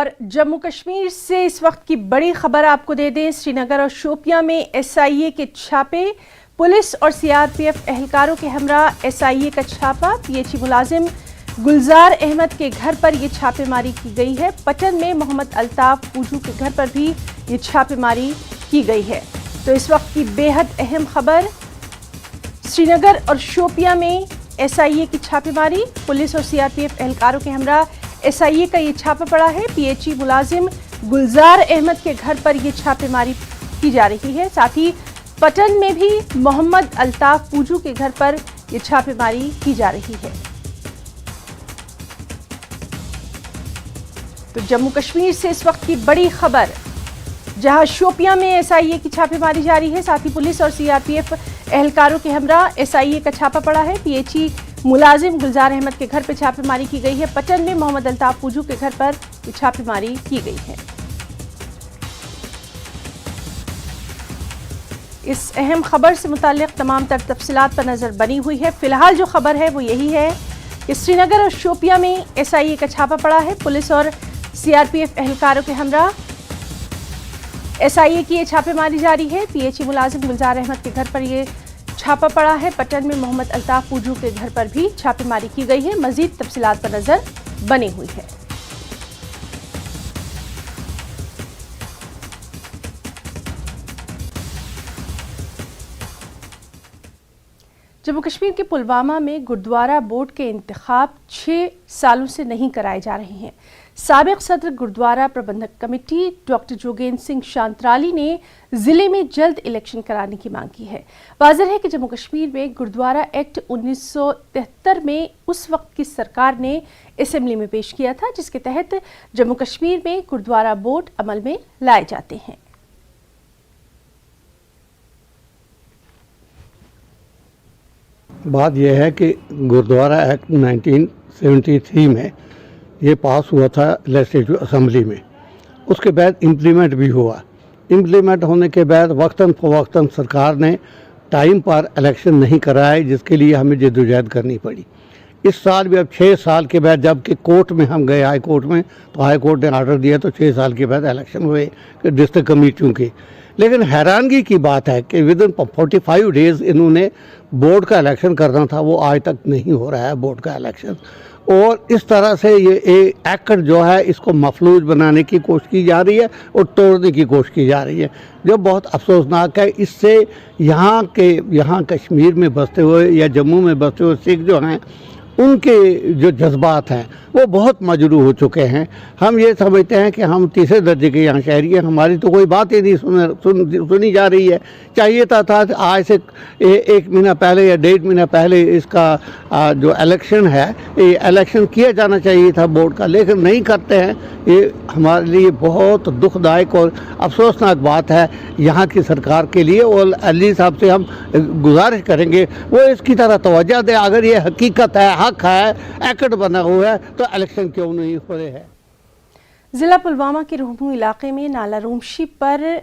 और जम्मू कश्मीर से इस वक्त की बड़ी खबर आपको दे दें। श्रीनगर और शोपियां में एसआईए के छापे, पुलिस और सीआरपीएफ एहलकारों के हमरा एसआईए का छापा। पीएचई मुलाजिम गुलजार अहमद के घर पर यह छापेमारी की गई है। पटन में मोहम्मद अल्ताफ पूजू के घर पर भी ये छापेमारी की गई है। तो इस वक्त की बेहद अहम खबर, श्रीनगर और शोपियां में एसआईए की छापेमारी, पुलिस और सीआरपीएफ एहलकारों के हमरा एसआईए का ये छापा पड़ा है। पीएचई मुलाजिम गुलजार अहमद के घर पर यह छापेमारी की जा रही है। साथ ही पटन में भी मोहम्मद अल्ताफ पूजू के घर पर यह छापेमारी की जा रही है। तो जम्मू कश्मीर से इस वक्त की बड़ी खबर, जहां शोपियां में एसआईए की छापेमारी जारी है, साथ ही पुलिस और सीआरपीएफ एहलकारों के हमरा एसआईए का छापा पड़ा है। पीएचई मुलाजिम गुलजार अहमद के घर पर छापेमारी की गई है। पटन में मोहम्मद अल्ताफ पूजू के घर पर छापेमारी की गई है। इस अहम खबर से मुताल्लिक तमाम तर तफसीलात पर नजर बनी हुई है। फिलहाल जो खबर है वो यही है कि श्रीनगर और शोपियां में एसआईए का छापा पड़ा है। पुलिस और सीआरपीएफ एहलकारों के हमरा एसआईए की ये छापेमारी जारी है। पीएचई मुलाजिम गुलजार अहमद के घर पर ये छापा पड़ा है। पटन में मोहम्मद अल्ताफ पूजू के घर पर भी छापेमारी की गई है। मजीद तफसीलात पर नजर बनी हुई है। जम्मू कश्मीर के पुलवामा में गुरुद्वारा बोर्ड के इंतखाब 6 सालों से नहीं कराए जा रहे हैं। साबिक सदर गुरुद्वारा प्रबंधक कमेटी डॉक्टर जोगेंद्र सिंह शांतराली ने जिले में जल्द इलेक्शन कराने की मांग की है। वाज़ेह है कि जम्मू कश्मीर में गुरुद्वारा एक्ट 1973 में उस वक्त की सरकार ने असेंबली में पेश किया था, जिसके तहत जम्मू कश्मीर में गुरुद्वारा बोर्ड अमल में लाए जाते हैं। बात यह है कि गुरुद्वारा एक्ट 1973 में ये पास हुआ था लेजिस्लेटिव असेंबली में, उसके बाद इम्प्लीमेंट भी हुआ। इम्प्लीमेंट होने के बाद वक्तन फ़वक्तन सरकार ने टाइम पर इलेक्शन नहीं कराए, जिसके लिए हमें जद्दोजहद करनी पड़ी। इस साल भी अब 6 साल के बाद जबकि कोर्ट में हम गए, हाई कोर्ट में, तो हाई कोर्ट ने आर्डर दिया तो 6 साल के बाद इलेक्शन हुए डिस्ट्रिक्ट कमेटियों के। लेकिन हैरानगी की बात है कि विद इन 45 डेज़ इन्होंने बोर्ड का इलेक्शन करना था, वो आज तक नहीं हो रहा है बोर्ड का इलेक्शन। और इस तरह से ये एक्ट जो है इसको मफलूज बनाने की कोशिश की जा रही है और तोड़ने की कोशिश की जा रही है, जो बहुत अफसोसनाक है। इससे यहाँ कश्मीर में बसते हुए या जम्मू में बसते हुए सिख जो हैं, उनके जो जज्बात हैं वो बहुत मजरूह हो चुके हैं। हम ये समझते हैं कि हम तीसरे दर्जे के यहाँ शहरी हैं, हमारी तो कोई बात ही नहीं सुनी जा रही है। चाहिए था आज से 1 महीना पहले या 1.5 महीना पहले इसका जो इलेक्शन है, ये इलेक्शन किया जाना चाहिए था बोर्ड का, लेकिन नहीं करते हैं। ये हमारे लिए बहुत दुखदायक और अफसोसनाक बात है यहाँ की सरकार के लिए। और अली साहब से हम गुजारिश करेंगे वो इसकी तरह तवज्जो दें। अगर ये हकीकत है, हक है, एक्ट बना हुआ है, तो इलेक्शन क्यों नहीं हो रहे हैं। जिला पुलवामा के रोहमू इलाके में नाला रूमशी पर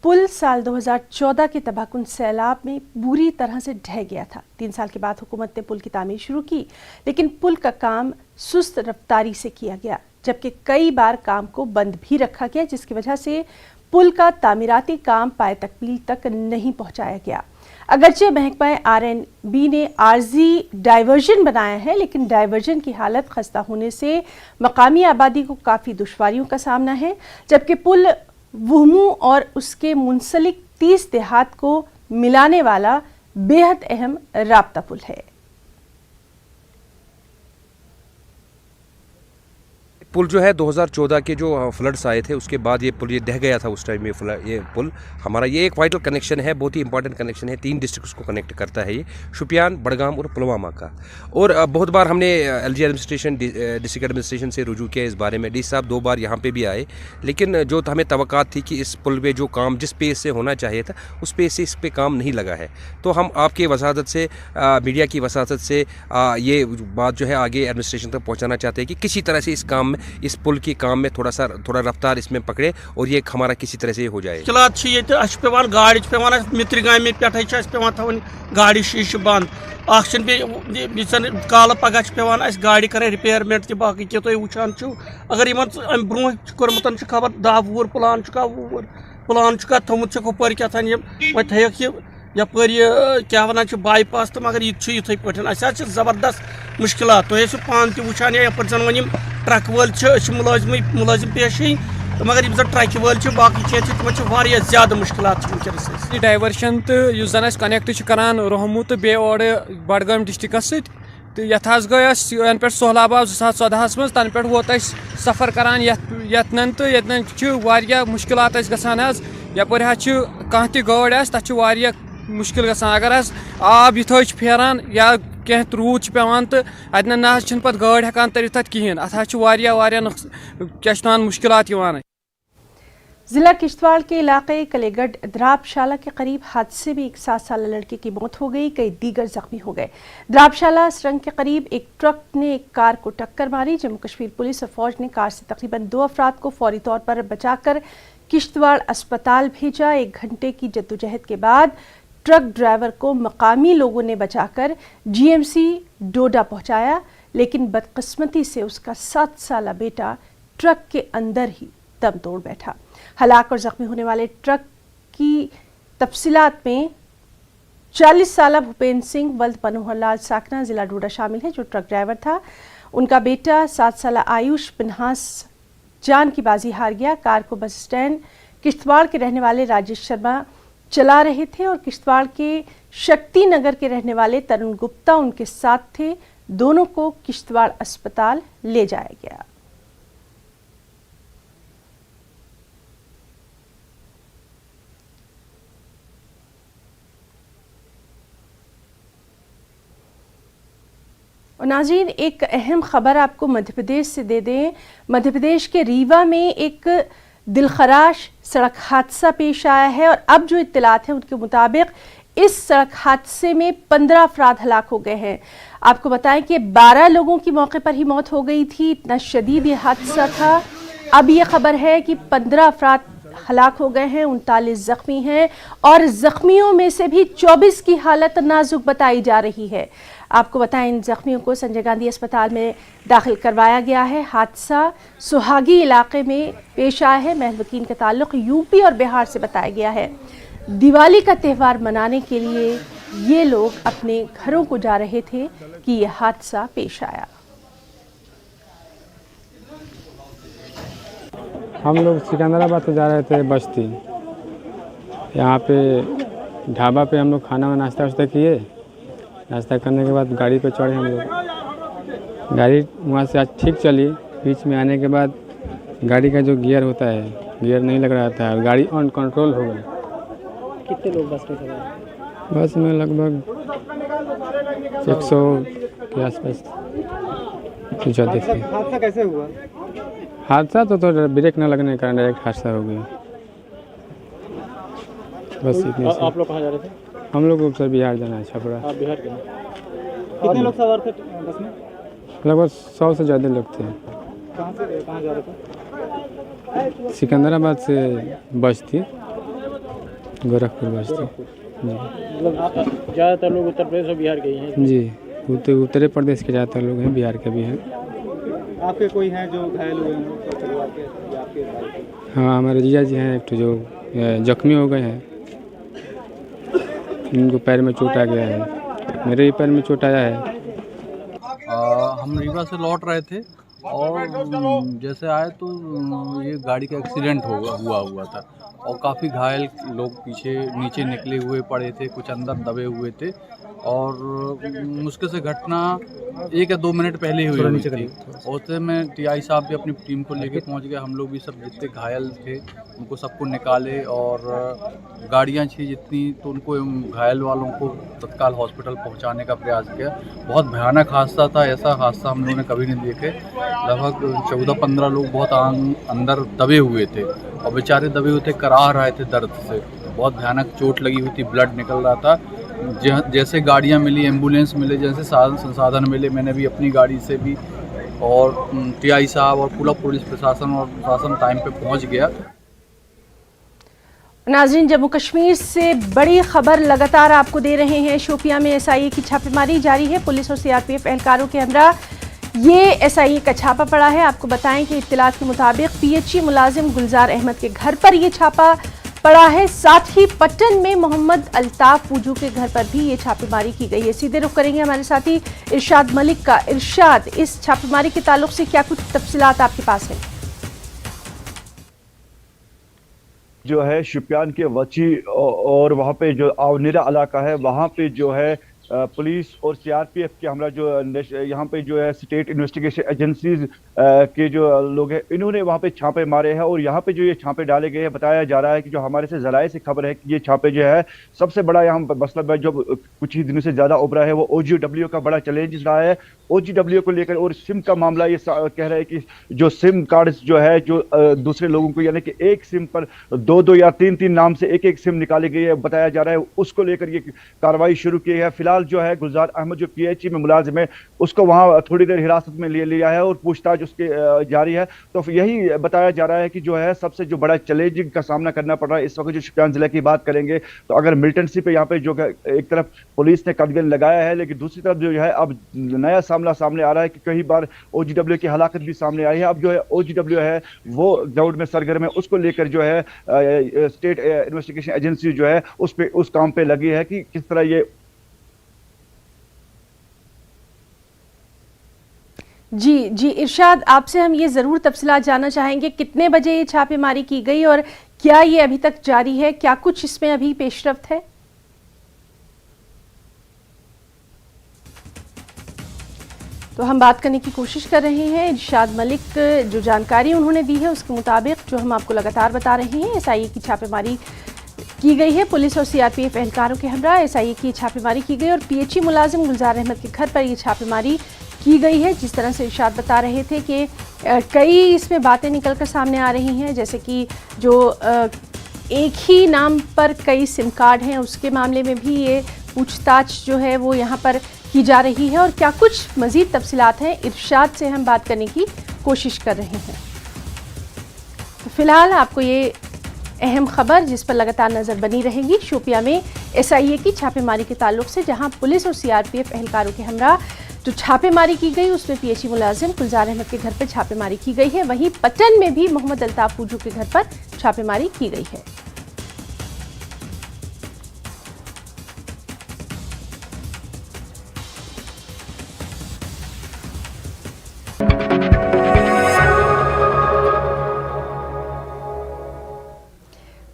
पुल साल 2014 के तबाहकुन सैलाब में बुरी तरह से ढह गया था। 3 साल के बाद हुकूमत ने पुल की तामीर शुरू की, लेकिन पुल का काम सुस्त रफ्तारी से किया गया, जबकि कई बार काम को बंद भी रखा गया, जिसकी वजह से पुल का तामीराती काम पाए तकमील तक नहीं पहुंचाया गया। अगरचे महकमा आरएनबी ने आर्जी डाइवर्जन बनाया है, लेकिन डाइवर्जन की हालत खस्ता होने से मकामी आबादी को काफ़ी दुश्वारियों का सामना है, जबकि पुल वहमू और उसके मुंसलिक 30 देहात को मिलाने वाला बेहद अहम राब्ता पुल है। पुल जो है 2014 के जो फ्लड्स आए थे उसके बाद ये पुल ढह गया था। उस टाइम ये पुल हमारा ये एक वाइटल कनेक्शन है, बहुत ही इंपॉर्टेंट कनेक्शन है। 3 डिस्ट्रिक्ट्स को कनेक्ट करता है ये, शुपियान, बड़गाम और पुलवामा का। और बहुत बार हमने एलजी एडमिनिस्ट्रेशन, डिस्ट्रिक्ट एडमिनिस्ट्रेशन से रुजू किया इस बारे में। डी साहब 2 बार यहाँ पे भी आए, लेकिन जो हमें तवक्कात थी कि इस पुल पे जो काम जिस पेस से होना चाहिए था उस पेस से इस पे काम नहीं लगा है। तो हम आपके वसादत से, मीडिया की वसादत से ये बात जो है आगे एडमिनिस्ट्रेशन तक पहुँचाना चाहते हैं कि किसी तरह से इस काम इस पुल की काम में थोड़ा रफ्तार इसमें पकड़े और ये हमारा किसी तरह से हो जाए। पेवान गाड़ी पेवान मित्र गामे पे पेवान थवन गाड़ी शीश बंद काल पगह पेवान गाड़ी कर रिपेयरमेंट तह बाकी क्या तुम वुचान अगर इन ब्रो कोर्मुत खबर 10 वुहर प्लान थोमुत कपर क्या वो थक यपर क्या वन बाईपास तो मगर यूथे पे जबरदस्त मुश्किल तुम पान तह वुचान यपर जन वन ट्रक वल मुलाजिम पेश तो मगर यम जन ट्रक वल बाकी चीज तम ज्यादा मुश्किल वनकस डाइवर्शन तो जन कनेक्ट करान रोहमू तो बे और बडगाम डिस्ट्रिक्स तो यथ गई यन पे सहलाब आव 2014 मज तन पे वोत सफ़र करान यतन तो यतन मुश्किल गसान यपर कह गाड़ तथा मुश्किल गसान अगर आब यूथ फेरान या कह रूद पेवान तो अतन ना पे गाड़ हेकान तरित कहें अत क्या मुश्किल। जिला किश्तवाड़ के इलाके कलेगढ़ द्राबशाला के करीब हादसे में एक 7 साल लड़के की मौत हो गई, कई दीगर जख्मी हो गए। द्राबशाला सुरंग के करीब एक ट्रक ने एक कार को टक्कर मारी। जम्मू कश्मीर पुलिस और फौज ने कार से तकरीबन 2 अफराद को फौरी तौर पर बचाकर किश्तवाड़ अस्पताल भेजा। 1 घंटे की जद्दोजहद के बाद ट्रक ड्राइवर को मकामी लोगों ने बचाकर GMC डोडा पहुंचाया, लेकिन बदकिस्मती से उसका 7 साला बेटा ट्रक के अंदर ही दम तोड़ बैठा। हलाक और जख्मी होने वाले ट्रक की तफसीलात में 40 साला भूपेंद्र सिंह वल्द मनोहर लाल साकना जिला डोडा शामिल है, जो ट्रक ड्राइवर था। उनका बेटा 7 साला आयुष पिन्हास जान की बाजी हार गया। कार को बस स्टैंड किश्तवाड़ के रहने वाले राजेश शर्मा चला रहे थे और किश्तवाड़ के शक्ति नगर के रहने वाले तरुण गुप्ता उनके साथ थे। दोनों को किश्तवाड़ अस्पताल ले जाया गया। और नाज़रीन, एक अहम खबर आपको मध्य प्रदेश से दे दें। मध्य प्रदेश के रीवा में एक दिलखराश सड़क हादसा पेश आया है और अब जो इत्तलात हैं उनके मुताबिक इस सड़क हादसे में 15 अफराद हलाक हो गए हैं। आपको बताएं कि 12 लोगों की मौके पर ही मौत हो गई थी, इतना शदीद ये हादसा था। अब ये खबर है कि 15 अफराद हलाक हो गए हैं, 39 जख्मी हैं और जख्मियों में से भी 24 की हालत नाजुक बताई जा रही है। आपको बताएं, इन जख्मियों को संजय गांधी अस्पताल में दाखिल करवाया गया है। हादसा सुहागी इलाके में पेश आया है। महलवकीन का ताल्लुक यूपी और बिहार से बताया गया है। दिवाली का त्यौहार मनाने के लिए ये लोग अपने घरों को जा रहे थे कि यह हादसा पेश आया। हम लोग सिकंदराबाद से जा रहे थे बस्ती। यहाँ पे ढाबा पे हम लोग खाना में नाश्ता किए। नाश्ता करने के बाद गाड़ी पे चढ़े हम लोग। गाड़ी वहाँ से आज ठीक चली, बीच में आने के बाद गाड़ी का जो गियर होता है, गियर नहीं लग रहा था और गाड़ी ऑन कंट्रोल हो गई। कितने लोग बस में थे? बस में लगभग 100 के आसपास ज़्यादा थे। हादसा कैसे हुआ? हादसा तो ब्रेक न लगने के कारण डायरेक्ट हादसा हो गया। बस इतने से। आप लोग कहाँ जा रहे थे? हम लोग को सर बिहार जाना है, छपरा। आप बिहार के? कितने लोग सवार थे बस में? लगभग 100 से ज़्यादा लोग थे। कहाँ से कहाँ जा रहे थे? सिकंदराबाद से बस थी, गोरखपुर बस थी जी। मतलब ज़्यादातर लोग उत्तर प्रदेश और बिहार के ही हैं जी। उत्तर प्रदेश के ज़्यादातर लोग हैं, बिहार के भी हैं। आपके कोई हैं जो घायल हुए हैं? हाँ, हमारे जीजा जी हैं एक तो जो जख्मी हो गए हैं। इनको पैर में चोट आ गया है, मेरे भी पैर में चोट आया है। हम रीवा से लौट रहे थे और जैसे आए तो ये गाड़ी का एक्सीडेंट हुआ था और काफ़ी घायल लोग पीछे नीचे निकले हुए पड़े थे, कुछ अंदर दबे हुए थे और मुश्किल से घटना 1 या 2 मिनट पहले हुई थी। उससे में TI साहब भी अपनी टीम को लेके पहुंच गए। हम लोग भी सब जितने घायल थे उनको सबको निकाले और गाड़ियां थी जितनी तो उनको घायल वालों को तत्काल हॉस्पिटल पहुंचाने का प्रयास किया। बहुत भयानक हादसा था, ऐसा हादसा हम लोगों ने कभी नहीं देखे। लगभग 14-15 लोग बहुत अंदर दबे हुए थे और बेचारे दबे हुए थे, कराह रहे थे दर्द से। बहुत भयानक चोट लगी हुई थी, ब्लड निकल रहा था। जैसे गाड़ियां मिली, एम्बुलेंस मिले, जैसे साधन संसाधन मिले, मैंने भी अपनी गाड़ी से भी और टीआई साहब और पूरा पुलिस प्रशासन और प्रशासन टाइम पे पहुंच गया। नाज़रीन, जम्मू कश्मीर से बड़ी खबर लगातार आपको दे रहे हैं। शोपियां में एसआईए की छापेमारी जारी है। पुलिस और सीआरपीएफ एहलकारों के हमरा ये एसआईए का छापा पड़ा है। आपको बताएं कि इत्तलात के मुताबिक पीएचई मुलाजिम गुलजार अहमद के घर पर यह छापा पड़ा है। साथ ही पट्टन में मोहम्मद अल्ताफ पूजू के घर पर भी ये छापेमारी की गई है। सीधे रुख करेंगे हमारे साथी इरशाद मलिक का। इरशाद, इस छापेमारी के ताल्लुक से क्या कुछ तफसीलात आपके पास है? जो है शुपियान के वची और वहाँ पे जो आवनीरा इलाका है वहाँ पे जो है पुलिस और सीआरपीएफ के हमरा जो यहाँ पे जो है स्टेट इन्वेस्टिगेशन एजेंसीज के जो लोग हैं इन्होंने वहाँ पे छापे मारे हैं और यहाँ पे जो ये छापे डाले गए हैं बताया जा रहा है कि जो हमारे से जराए से खबर है कि ये छापे जो है सबसे बड़ा यहाँ मसला जो कुछ ही दिनों से ज़्यादा उभरा है वो OGW का बड़ा चैलेंज रहा है। OGW को लेकर और सिम का मामला ये कह रहा है कि जो सिम कार्ड जो है जो दूसरे लोगों को यानी कि एक सिम पर दो या तीन नाम से एक सिम निकाली गई है बताया जा रहा है। उसको लेकर ये कार्रवाई शुरू की है। फिलहाल जो है गुलजार अहमद जो पीएचई में मुलाजिम है उसको वहाँ थोड़ी देर हिरासत में ले लिया है और पूछताछ उसके जारी है। तो यही बताया जा रहा है कि जो है सबसे जो बड़ा चैलेंजिंग का सामना करना पड़ रहा है इस वक्त जो शुपियान जिले की बात करेंगे तो अगर मिलिटेंसी पे यहाँ पे जो एक तरफ पुलिस ने कदम लगाया है लेकिन दूसरी तरफ जो है अब नया सामने आ रहा है कि कई बार OGW की हलाकत भी सामने आई है। अब जो है OGW है वो ग्राउंड में सरगर्म है। उसको लेकर जो है स्टेट इन्वेस्टिगेशन एजेंसी जो है उस काम पे लगी है कि किस तरह ये जी इरशाद, आपसे हम ये ज़रूर तफसीलात जानना चाहेंगे कितने बजे ये छापेमारी की गई और क्या ये अभी तक जारी है, क्या कुछ इसमें अभी पेशरफ्त है? तो हम बात करने की कोशिश कर रहे हैं। इरशाद मलिक जो जानकारी उन्होंने दी है उसके मुताबिक जो हम आपको लगातार बता रहे हैं एसआईए की छापेमारी की गई है। पुलिस और सीआरपीएफ एहलकारों के हमरा एसआईए की छापेमारी की गई और पीएचई मुलाजिम गुलजार अहमद के घर पर ये छापेमारी की गई है। जिस तरह से इरशाद बता रहे थे कि कई इसमें बातें निकल कर सामने आ रही हैं, जैसे कि जो एक ही नाम पर कई सिम कार्ड हैं उसके मामले में भी ये पूछताछ जो है वो यहाँ पर की जा रही है और क्या कुछ मज़ीद तफसीलात हैं इरशाद से हम बात करने की कोशिश कर रहे हैं। तो फिलहाल आपको ये अहम खबर जिस पर लगातार नज़र बनी रहेगी शोपियां में एसआईए की छापेमारी के ताल्लुक से, जहां पुलिस और सीआरपीएफ एहलकारों के हमरा जो छापेमारी की गई उसमें पीएचई मुलाजिम गुलजार अहमद के घर पर छापेमारी की गई है। वहीं पट्टन में भी मोहम्मद अल्ताफ पूजू के घर पर छापेमारी की गई है।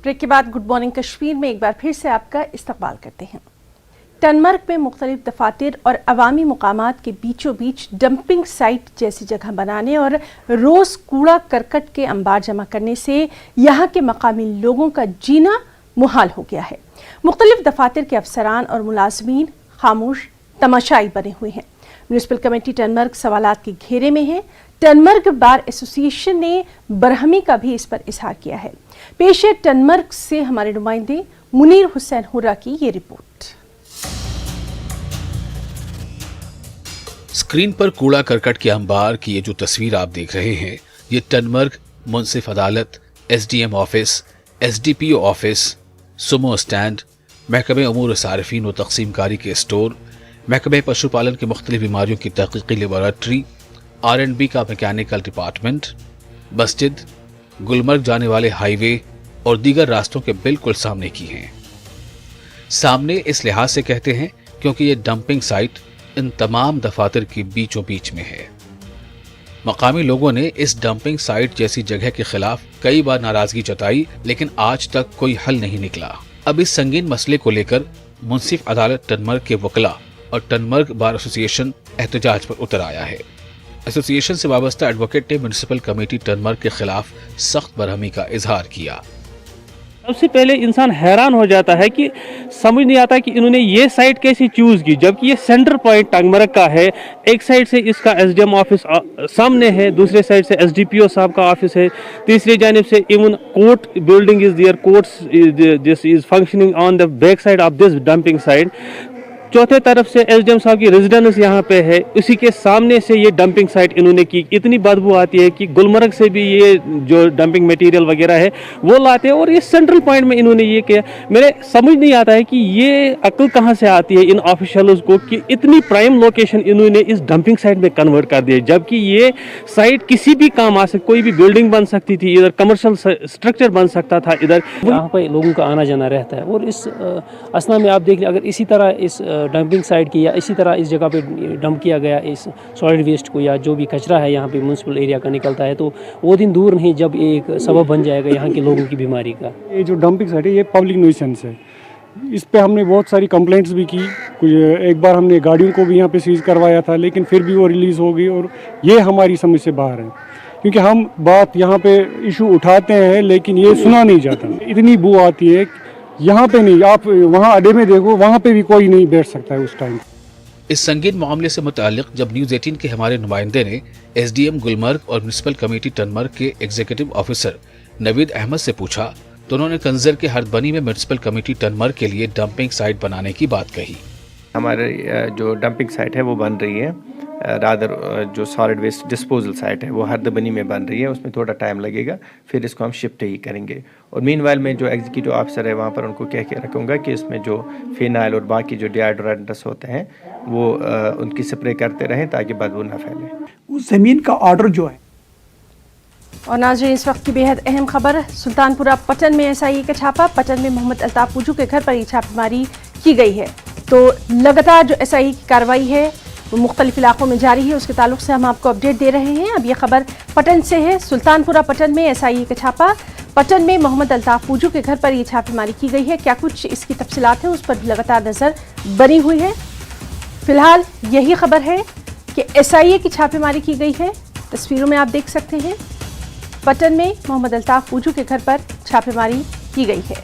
ब्रेक के बाद गुड मॉर्निंग कश्मीर में एक बार फिर से आपका इस्तकबाल करते हैं। टनमर्ग में मुख्तलिफ दफातर और अवामी मुकामात के बीचों बीच डंपिंग साइट जैसी जगह बनाने और रोज़ कूड़ा करकट के अंबार जमा करने से यहाँ के मकामी लोगों का जीना मुहाल हो गया है। मुख्तलिफ दफातर के अफसरान और मुलाजमीन खामोश तमाशाई बने हुए हैं। म्यूनिसिपल कमेटी टनमर्ग सवालात के घेरे में है। टनमर्ग बार एसोसिएशन ने बरहमी का भी इस पर इजहार किया है। पेश है टनमर्ग से हमारे नुमाइंदे मुनीर हुसैन हुर्रा की ये रिपोर्ट। स्क्रीन पर कूड़ा करकट के अंबार की ये जो तस्वीर आप देख रहे हैं ये टनमर्ग मुंसिफ अदालत, SDM office, SDPO office, Sumo stand, महकमे उमूर सारिफीन व तकसीमकारी के स्टोर, महकमे पशुपालन के मुख्तलिफ बीमारियों की तहकीकी लेबॉरेटरी, R&B का मैकेनिकल डिपार्टमेंट, मस्जिद, गुलमर्ग जाने वाले हाईवे और दीगर रास्तों के बिल्कुल सामने की हैं। सामने इस लिहाज से कहते हैं क्योंकि ये डंपिंग साइट इन तमाम दफातर के बीचों बीच में है। मकामी लोगों ने इस डंपिंग साइट जैसी जगह के खिलाफ कई बार नाराजगी जताई लेकिन आज तक कोई हल नहीं निकला। अब इस संगीन मसले को लेकर मुंसिफ अदालत टनमर्ग के वकला और टनमर्ग बार एसोसिएशन एहतजाज पर उतर आया है। एसोसिएशन से वाबस्ता एडवोकेट ने म्युनिसिपल कमेटी टनमर्ग के खिलाफ सख्त बरहमी का इजहार किया। सबसे पहले इंसान हैरान हो जाता है कि समझ नहीं आता कि इन्होंने ये साइट कैसे चूज की, जबकि ये सेंटर पॉइंट टनमर्ग का है। एक साइड से इसका SDM ऑफिस सामने है, दूसरे साइड से SDPO साहब का ऑफिस है, तीसरी जानिब से even court building is there, courts this is functioning on the back side of this dumping site. चौथे तरफ से एसडीएम साहब की रेजिडेंस यहाँ पे है, उसी के सामने से ये डंपिंग साइट इन्होंने की। इतनी बदबू आती है कि गुलमर्ग से भी ये जो डंपिंग मटेरियल वगैरह है वो लाते हैं और ये सेंट्रल पॉइंट में इन्होंने ये किया। मेरे समझ नहीं आता है कि ये अक्ल कहाँ से आती है इन ऑफिशियल्स को कि इतनी प्राइम लोकेशन इन्होंने इस डंपिंग साइट में कन्वर्ट कर दिया, जबकि ये साइट किसी भी काम आ सकती, कोई भी बिल्डिंग बन सकती थी, इधर कमर्शियल स्ट्रक्चर बन सकता था। इधर यहाँ पर लोगों का आना जाना रहता है और इस असना में आप देख लें, अगर इसी तरह इस डंपिंग साइट की या इसी तरह इस जगह पे डंप किया गया इस सॉलिड वेस्ट को या जो भी कचरा है यहाँ पे म्यूनसिपल एरिया का निकलता है, तो वो दिन दूर नहीं जब एक सबब बन जाएगा यहाँ के लोगों की बीमारी का। ये जो डंपिंग साइट है ये पब्लिक न्यूइसेंस है, इस पे हमने बहुत सारी कंप्लेंट्स भी की। एक बार हमने गाड़ियों को भी यहाँ पे सीज करवाया था, लेकिन फिर भी वो रिलीज़ हो गई और ये हमारी समझ से बाहर है, क्योंकि हम बात यहाँ पे इशू उठाते हैं लेकिन ये सुना नहीं जाता। इतनी बू आती है यहाँ पे नहीं, आप वहाँ अड्डे में देखो, वहाँ पे भी कोई नहीं बैठ सकता है उस टाइम। इस संगीन मामले से मुताल्लिक जब न्यूज़ 18 के हमारे नुमाइंदे ने एसडीएम गुलमर्ग और म्युनिसिपल कमेटी टनमर्ग के एग्जीक्यूटिव ऑफिसर नवीद अहमद से पूछा तो उन्होंने कंजर के हरदबनी में म्युनिसिपल कमेटी टनमर्ग के लिए डंपिंग साइट बनाने की बात कही। हमारे जो डंपिंग साइट है वो बन रही है, रादर जो सॉलिड वेस्ट डिस्पोजल साइट है वो हरदबनी में बन रही है, उसमें थोड़ा टाइम लगेगा, फिर इसको हम शिफ्ट ही करेंगे। और मीनवाइल में जो एग्जीक्यूटिव ऑफिसर है वहाँ पर उनको कह के रखूँगा कि इसमें जो फिनाइल और बाकी जो डिहाइड्रेंट्स होते हैं वो उनकी स्प्रे करते रहें ताकि बदबू ना फैले। उस ज़मीन का ऑर्डर जो है। और नाज़रीन, इस वक्त की बेहद अहम खबर, सुल्तानपुरा पटन में एसआईए का छापा। पटन में मोहम्मद अल्ताफ पूजू के घर पर ये छापेमारी की गई है। तो लगातार जो एसआईए की कार्रवाई है वो मुख्तलिफ इलाकों में जारी है, उसके ताल्लुक से हम आपको अपडेट दे रहे हैं। अब ये खबर पटन से है। सुल्तानपुरा पटन में एसआईए का छापा। पटन में मोहम्मद अल्ताफ पूजू के घर पर ये छापेमारी की गई है। क्या कुछ इसकी तफसीलात हैं उस पर भी लगातार नज़र बनी हुई है। फिलहाल यही खबर है कि एसआईए की छापेमारी की गई है। तस्वीरों में आप देख सकते हैं पटन में मोहम्मद अल्ताफ पूजू के घर पर छापेमारी की गई है।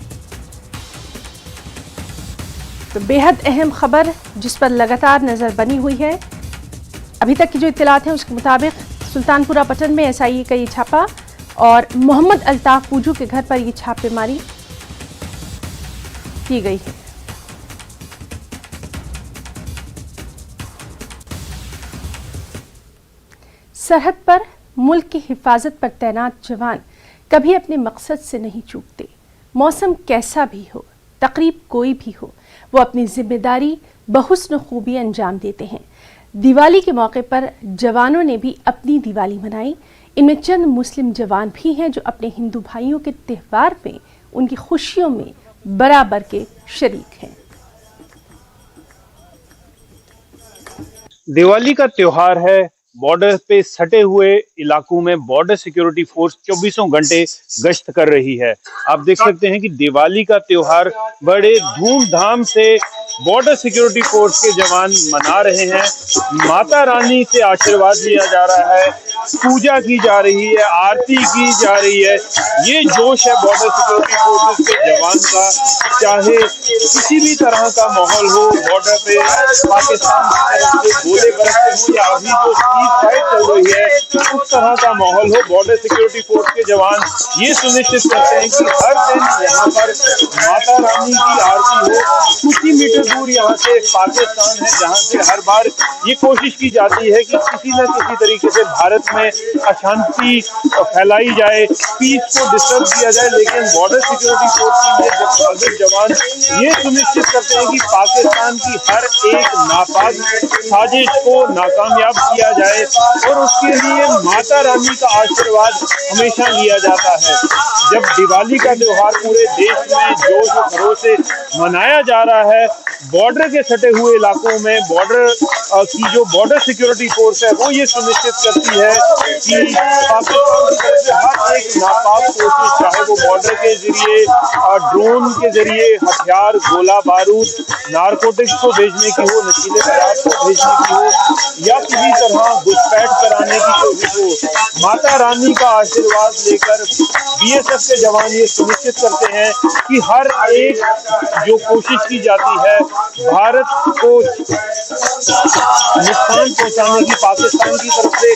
तो बेहद अहम खबर जिस पर लगातार नज़र बनी हुई है। अभी तक की जो इत्तलात हैं उसके मुताबिक सुल्तानपुरा पटन में एसआईए का ये छापा और मोहम्मद अल्ताफ पूजू के घर पर ये छापेमारी की गई है। सरहद पर मुल्क की हिफाजत पर तैनात जवान कभी अपने मकसद से नहीं चूकते। मौसम कैसा भी हो, तकरीब कोई भी हो, वो अपनी जिम्मेदारी बहुस्न खूबी अंजाम देते हैं। दिवाली के मौके पर जवानों ने भी अपनी दिवाली मनाई। इनमें चंद मुस्लिम जवान भी हैं जो अपने हिंदू भाइयों के त्यौहार में, उनकी खुशियों में बराबर के शरीक हैं। दिवाली का त्योहार है। बॉर्डर पे सटे हुए इलाकों में बॉर्डर सिक्योरिटी फोर्स 24 घंटे गश्त कर रही है। आप देख सकते हैं कि दिवाली का त्योहार बड़े धूमधाम से बॉर्डर सिक्योरिटी फोर्स के जवान मना रहे हैं। माता रानी से आशीर्वाद लिया जा रहा है, पूजा की जा रही है, आरती की जा रही है। ये जोश है बॉर्डर सिक्योरिटी फोर्सेस के जवान का। चाहे किसी भी तरह का माहौल हो, बॉर्डर पे पाकिस्तान की तरफ से गोले बरसते हो या अभी जो फाइट चल रही है उस तरह का माहौल हो, बॉर्डर सिक्योरिटी फोर्स के जवान ये सुनिश्चित करते हैं कि हर दिन यहाँ पर माता रानी की आरती हो। कुछ ही मीटर दूर यहाँ से पाकिस्तान है जहाँ से हर बार ये कोशिश की जाती है कि किसी न किसी तरीके से भारत में अशांति फैलाई जाए, पीस को डिस्टर्ब किया जाए। लेकिन बॉर्डर सिक्योरिटी फोर्स के जब बहादुर जवान ये सुनिश्चित करते हैं कि पाकिस्तान की हर एक नापाक साजिश को नाकामयाब किया जाए और उसके लिए माता रानी का आशीर्वाद हमेशा लिया जाता है। जब दिवाली का त्योहार पूरे देश में जोश और खरोश से मनाया जा रहा है, बॉर्डर के सटे हुए इलाकों में बॉर्डर की जो बॉर्डर सिक्योरिटी फोर्स है वो ये सुनिश्चित करती है कि पाकिस्तान की तरफ से हर एक नापाक कोशिश, चाहे वो बॉर्डर के जरिए, ड्रोन के जरिए हथियार, गोला बारूद, नारकोटिक्स को भेजने की हो, नशीले पदार्थ को भेजने की हो या किसी तरह घुसपैठ कराने की कोशिश हो, माता रानी का आशीर्वाद लेकर बीएसएफ के जवान ये सुनिश्चित करते हैं कि हर एक जो कोशिश की जाती है भारत को नुकसान पहुंचाने की पाकिस्तान की तरफ से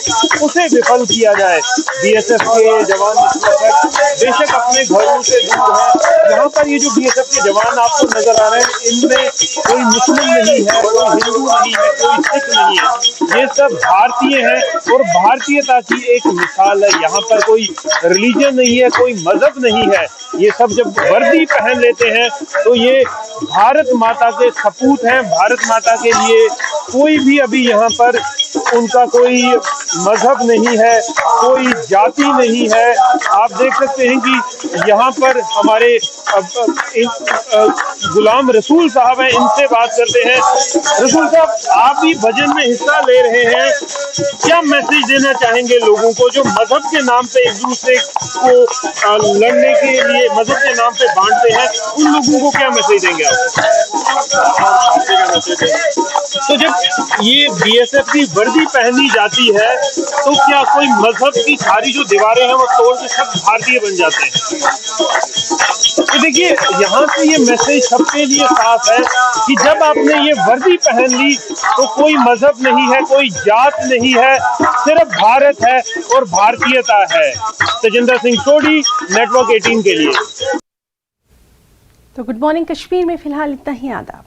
उसे विफल किया जाए। बीएसएफ के जवान इस वक्त बेशक अपने घरों से दूर हैं। यहाँ पर ये जो बीएसएफ के जवान आपको नजर आ रहे हैं, इनमें कोई मुस्लिम नहीं है, कोई हिंदू नहीं है, कोई सिख नहीं है, ये सब भारतीय हैं और भारतीयता की एक मिसाल है। यहाँ पर कोई रिलीजन नहीं है, कोई मजहब नहीं है। ये सब जब वर्दी पहन लेते हैं तो ये भारत माता के सपूत हैं। भारत माता के लिए कोई भी अभी यहाँ पर उनका कोई मजहब नहीं है, कोई जाति नहीं है। आप देख सकते हैं कि यहाँ पर हमारे गुलाम रसूल साहब हैं, इनसे बात करते हैं। रसूल साहब, आप भी भजन में हिस्सा ले रहे हैं, क्या मैसेज देना चाहेंगे लोगों को जो मजहब के नाम पे एक दूसरे को लड़ने के लिए मजहब के नाम पे बांटते हैं, उन लोगों को क्या मैसेज देंगे आप? तो जब ये बीएसएफ की वर्दी पहनी जाती है तो क्या कोई मजहब की सारी जो दीवारें हैं वो तोड़ के सब भारतीय बन जाते हैं? तो देखिए, यहाँ से ये मैसेज सबके लिए साफ है कि जब आपने ये वर्दी पहन ली तो कोई मजहब नहीं है, कोई जात नहीं है, सिर्फ भारत है और भारतीयता है। तजिंदर सिंह सोडी, नेटवर्क 18 के लिए। तो गुड मॉर्निंग कश्मीर में फिलहाल इतना ही। आदाब।